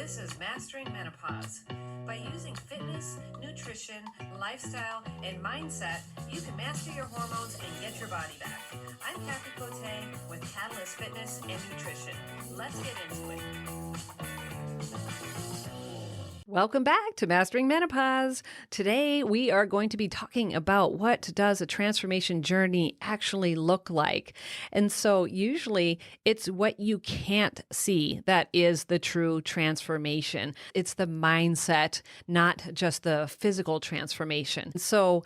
This is Mastering Menopause. By using fitness, nutrition, lifestyle, and mindset, you can master your hormones and get your body back. I'm Kathy Cote with Catalyst Fitness and Nutrition. Let's get into it. Welcome back to Mastering Menopause. Today, we are going to be talking about what does a transformation journey actually look like. And so usually it's what you can't see that is the true transformation. It's the mindset, not just the physical transformation. So,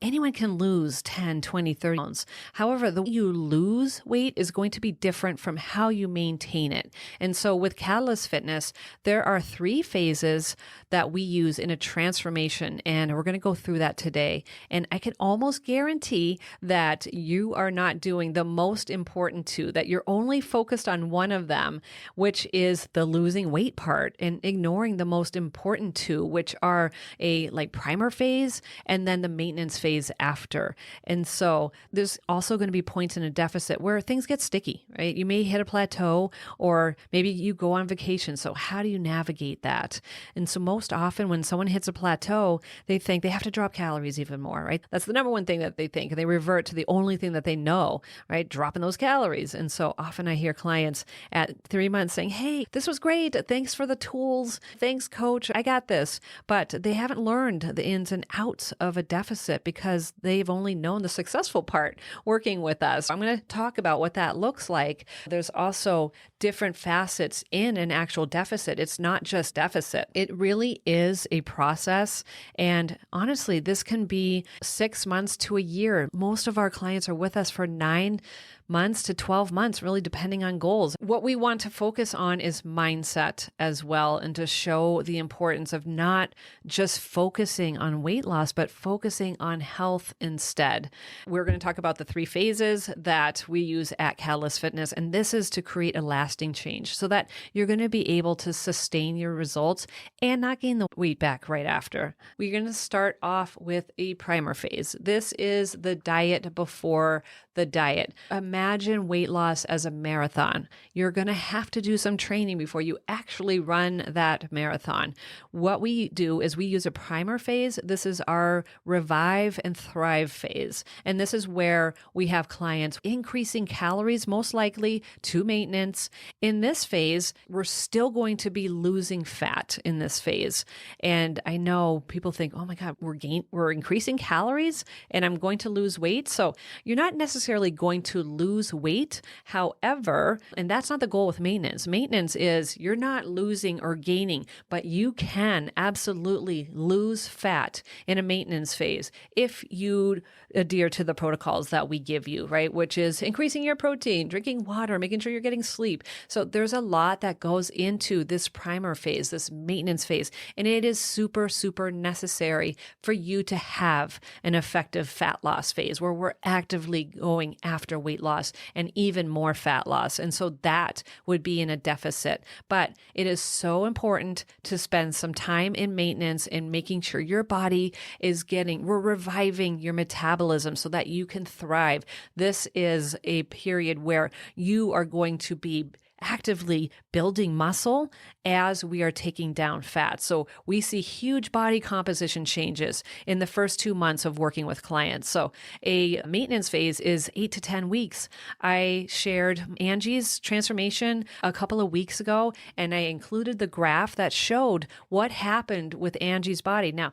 anyone can lose 10, 20, 30 pounds. However, the way you lose weight is going to be different from how you maintain it. And so with Catalyst Fitness, there are 3 phases that we use in a transformation, and we're going to go through that today. And I can almost guarantee that you are not doing the most important 2, that you're only focused on one of them, which is the losing weight part, and ignoring the most important 2, which are a primer phase and then the maintenance phase after. And so there's also going to be points in a deficit where things get sticky, right? You may hit a plateau, or maybe you go on vacation. So how do you navigate that? And so most often when someone hits a plateau, they think they have to drop calories even more, right? That's the number one thing that they think. And they revert to the only thing that they know, right? Dropping those calories. And so often I hear clients at 3 months saying, hey, this was great. Thanks for the tools. Thanks, coach. I got this. But they haven't learned the ins and outs of a deficit because they've only known the successful part working with us. I'm going to talk about what that looks like. There's also different facets in an actual deficit. It's not just deficit. It really is a process. And honestly, this can be 6 months to a year. Most of our clients are with us for 9 months to 12 months, really depending on goals. What we want to focus on is mindset as well, and to show the importance of not just focusing on weight loss, but focusing on health instead. We're going to talk about the 3 phases that we use at Catalyst Fitness, and this is to create a lasting change so that you're going to be able to sustain your results and not gain the weight back right after. We're going to start off with a primer phase. This is the diet before the diet. Imagine weight loss as a marathon. You're going to have to do some training before you actually run that marathon. What we do is we use a primer phase. This is our revive and thrive phase. And this is where we have clients increasing calories, most likely to maintenance. In this phase, we're still going to be losing fat in this phase. And I know people think, oh my God, we're increasing calories and I'm going to lose weight. So you're not necessarily going to lose weight. However, and that's not the goal with maintenance. Maintenance is you're not losing or gaining, but you can absolutely lose fat in a maintenance phase if you adhere to the protocols that we give you, right? Which is increasing your protein, drinking water, making sure you're getting sleep. So there's a lot that goes into this primer phase, this maintenance phase, and it is super, super necessary for you to have an effective fat loss phase where we're actively going after weight loss and even more fat loss. And so that would be in a deficit. But it is so important to spend some time in maintenance and making sure your body is we're reviving your metabolism so that you can thrive. This is a period where you are going to be actively building muscle as we are taking down fat. So we see huge body composition changes in the first 2 months of working with clients. So a maintenance phase is 8 to 10 weeks. I shared Angie's transformation a couple of weeks ago, and I included the graph that showed what happened with Angie's body. Now,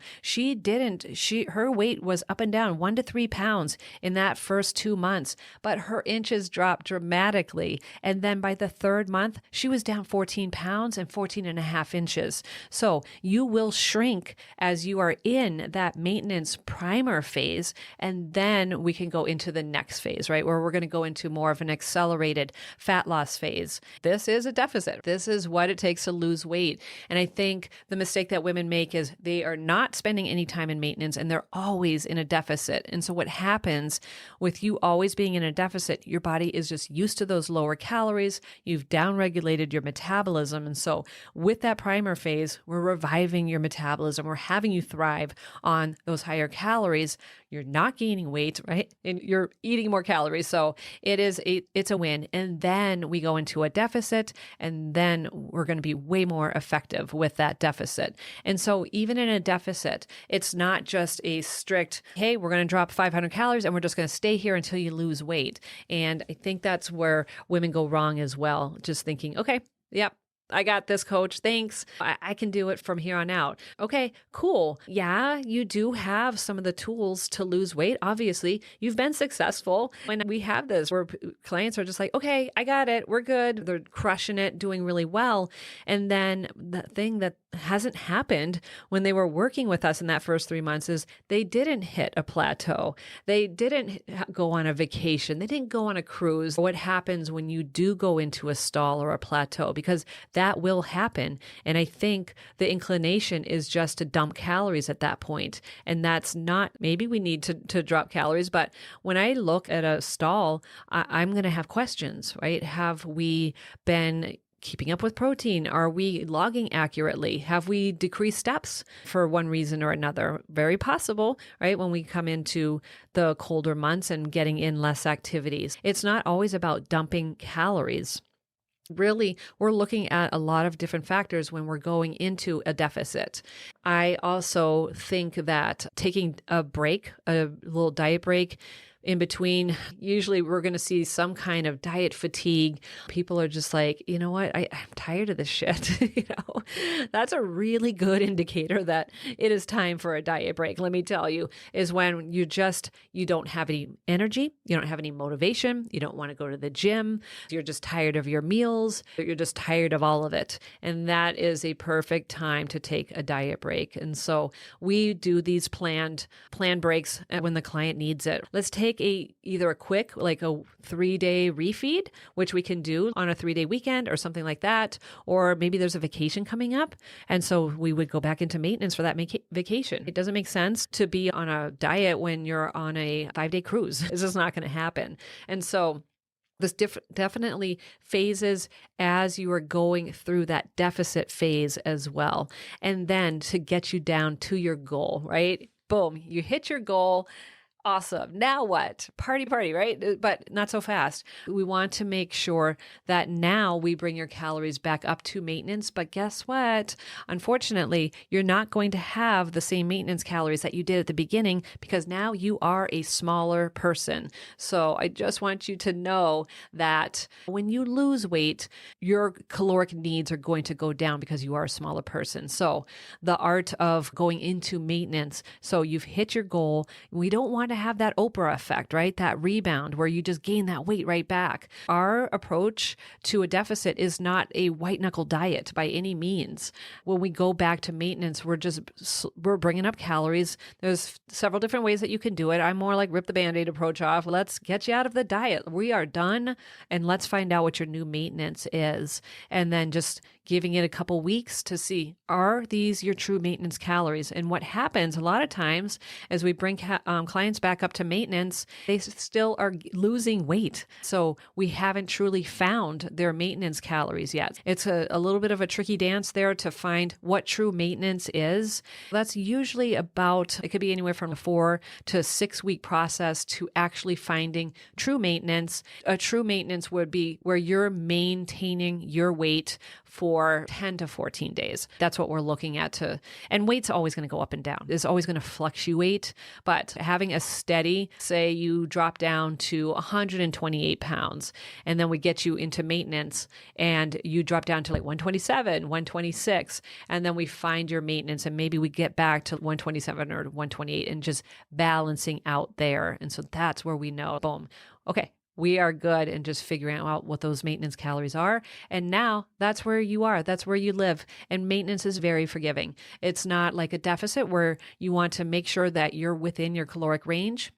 her weight was up and down 1 to 3 pounds in that first 2 months, but her inches dropped dramatically. And then by the third month, she was down 14 pounds and 14 and a half inches. So you will shrink as you are in that maintenance primer phase. And then we can go into the next phase, right? Where we're going to go into more of an accelerated fat loss phase. This is a deficit. This is what it takes to lose weight. And I think the mistake that women make is they are not spending any time in maintenance and they're always in a deficit. And so what happens with you always being in a deficit, your body is just used to those lower calories. You've downregulated your metabolism. And so with that primer phase, we're reviving your metabolism. We're having you thrive on those higher calories. you're not gaining weight, right? And you're eating more calories. So it's a win. And then we go into a deficit, and then we're going to be way more effective with that deficit. And so even in a deficit, it's not just a strict, hey, we're going to drop 500 calories and we're just going to stay here until you lose weight. And I think that's where women go wrong as well. Just thinking, okay, yep, I got this, coach. Thanks. I can do it from here on out. Okay, cool. Yeah, you do have some of the tools to lose weight. Obviously, you've been successful. When we have this where clients are just like, okay, I got it. We're good. They're crushing it, doing really well. And then the thing that hasn't happened when they were working with us in that first 3 months is they didn't hit a plateau. They didn't go on a vacation. They didn't go on a cruise. What happens when you do go into a stall or a plateau? Because that will happen. And I think the inclination is just to dump calories at that point. And that's not, maybe we need to drop calories, but when I look at a stall, I'm going to have questions, right? Have we been keeping up with protein? Are we logging accurately? Have we decreased steps for one reason or another? Very possible, right? When we come into the colder months and getting in less activities. It's not always about dumping calories. Really, we're looking at a lot of different factors when we're going into a deficit. I also think that taking a break, a little diet break, in between, usually we're going to see some kind of diet fatigue. People are just like, you know what? I'm tired of this shit. That's a really good indicator that it is time for a diet break. Let me tell you, is when you don't have any energy. You don't have any motivation. You don't want to go to the gym. You're just tired of your meals. You're just tired of all of it. And that is a perfect time to take a diet break. And so we do these planned breaks when the client needs it. Let's take either a quick, like a 3-day refeed, which we can do on a 3-day weekend or something like that. Or maybe there's a vacation coming up. And so we would go back into maintenance for that vacation. It doesn't make sense to be on a diet when you're on a 5-day cruise. This is not going to happen. And so this definitely phases as you are going through that deficit phase as well. And then to get you down to your goal, right? Boom, you hit your goal. Awesome. Now what? Party, right? But not so fast. We want to make sure that now we bring your calories back up to maintenance. But guess what? Unfortunately, you're not going to have the same maintenance calories that you did at the beginning because now you are a smaller person. So I just want you to know that when you lose weight, your caloric needs are going to go down because you are a smaller person. So the art of going into maintenance. So you've hit your goal. We don't want to have that Oprah effect, right? That rebound where you just gain that weight right back. Our approach to a deficit is not a white knuckle diet by any means. When we go back to maintenance, we're bringing up calories. There's several different ways that you can do it. I'm more like rip the Band-Aid approach off. Let's get you out of the diet. We are done. And let's find out what your new maintenance is. And then just giving it a couple weeks to see, are these your true maintenance calories? And what happens a lot of times as we bring clients back up to maintenance, they still are losing weight. So we haven't truly found their maintenance calories yet. It's a little bit of a tricky dance there to find what true maintenance is. That's usually it could be anywhere from a 4 to 6 week process to actually finding true maintenance. A true maintenance would be where you're maintaining your weight for 10 to 14 days. That's what we're looking at and weight's always going to go up and down. It's always going to fluctuate, but having a steady, say you drop down to 128 pounds, and then we get you into maintenance and you drop down to like 127, 126, and then we find your maintenance and maybe we get back to 127 or 128 and just balancing out there. And so that's where we know, boom, okay, we are good in just figuring out what those maintenance calories are. And now that's where you are. That's where you live. And maintenance is very forgiving. It's not like a deficit where you want to make sure that you're within your caloric range.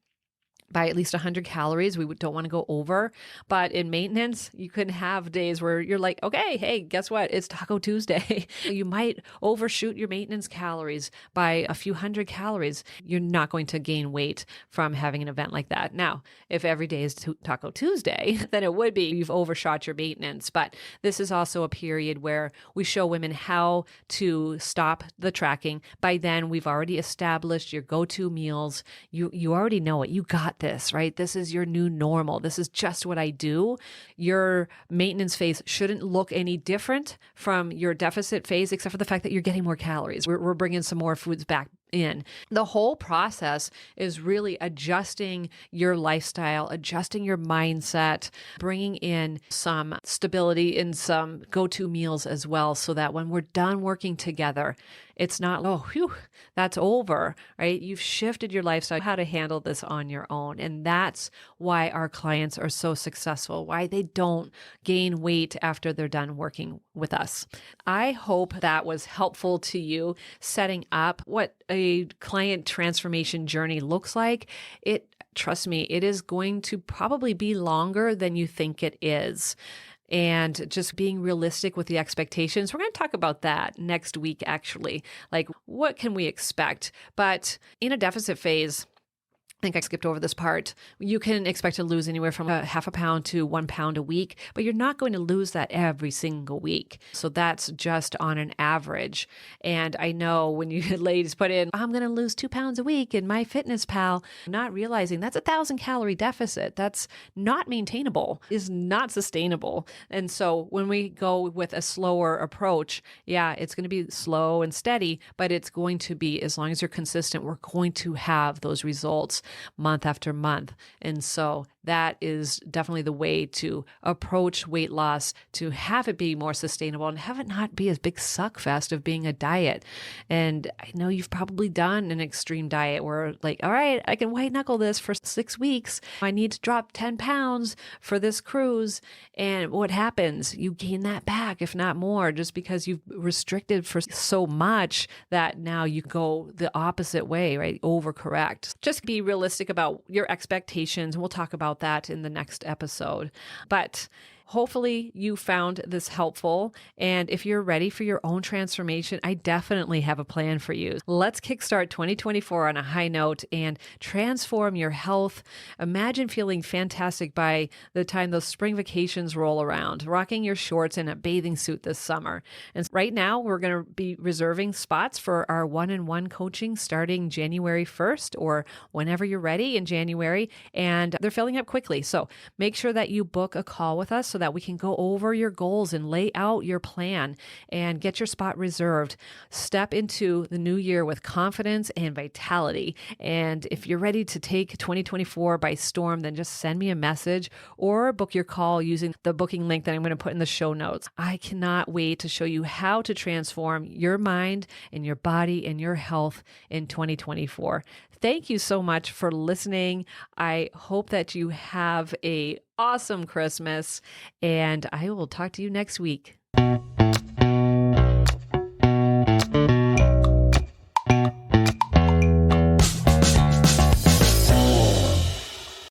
by at least 100 calories. We don't want to go over. But in maintenance, you can have days where you're like, okay, hey, guess what? It's Taco Tuesday. You might overshoot your maintenance calories by a few hundred calories. You're not going to gain weight from having an event like that. Now, if every day is Taco Tuesday, then it would be you've overshot your maintenance. But this is also a period where we show women how to stop the tracking. By then, we've already established your go-to meals. You already know it. You got this, right? This is your new normal. This is just what I do. Your maintenance phase shouldn't look any different from your deficit phase, except for the fact that you're getting more calories. We're bringing some more foods back in. The whole process is really adjusting your lifestyle, adjusting your mindset, bringing in some stability in some go-to meals as well, so that when we're done working together, it's not, oh, phew, that's over, right? You've shifted your lifestyle, how to handle this on your own. And that's why our clients are so successful, why they don't gain weight after they're done working with us. I hope that was helpful to you, setting up what a client transformation journey looks like. Trust me, it is going to probably be longer than you think it is. And just being realistic with the expectations. We're going to talk about that next week, actually. Like, what can we expect? But in a deficit phase, I think I skipped over this part. You can expect to lose anywhere from half a pound to 1 pound a week, but you're not going to lose that every single week. So that's just on an average. And I know when you ladies put in, I'm going to lose 2 pounds a week in MyFitnessPal, not realizing that's 1,000 calorie deficit. That's not maintainable, is not sustainable. And so when we go with a slower approach, yeah, it's going to be slow and steady, but it's going to be, as long as you're consistent, we're going to have those results month after month. And so that is definitely the way to approach weight loss, to have it be more sustainable and have it not be a big suck fest of being a diet. And I know you've probably done an extreme diet where, like, all right, I can white knuckle this for 6 weeks. I need to drop 10 pounds for this cruise. And what happens? You gain that back, if not more, just because you've restricted for so much that now you go the opposite way, right? Overcorrect. Just be realistic about your expectations. We'll talk about that in the next episode. But hopefully you found this helpful. And if you're ready for your own transformation, I definitely have a plan for you. Let's kickstart 2024 on a high note and transform your health. Imagine feeling fantastic by the time those spring vacations roll around, rocking your shorts in a bathing suit this summer. And right now, we're going to be reserving spots for our one-on-one coaching starting January 1st or whenever you're ready in January. And they're filling up quickly. So make sure that you book a call with us so that we can go over your goals and lay out your plan and get your spot reserved. Step into the new year with confidence and vitality. And if you're ready to take 2024 by storm, then just send me a message or book your call using the booking link that I'm going to put in the show notes. I cannot wait to show you how to transform your mind and your body and your health in 2024. Thank you so much for listening. I hope that you have an awesome Christmas, and I will talk to you next week.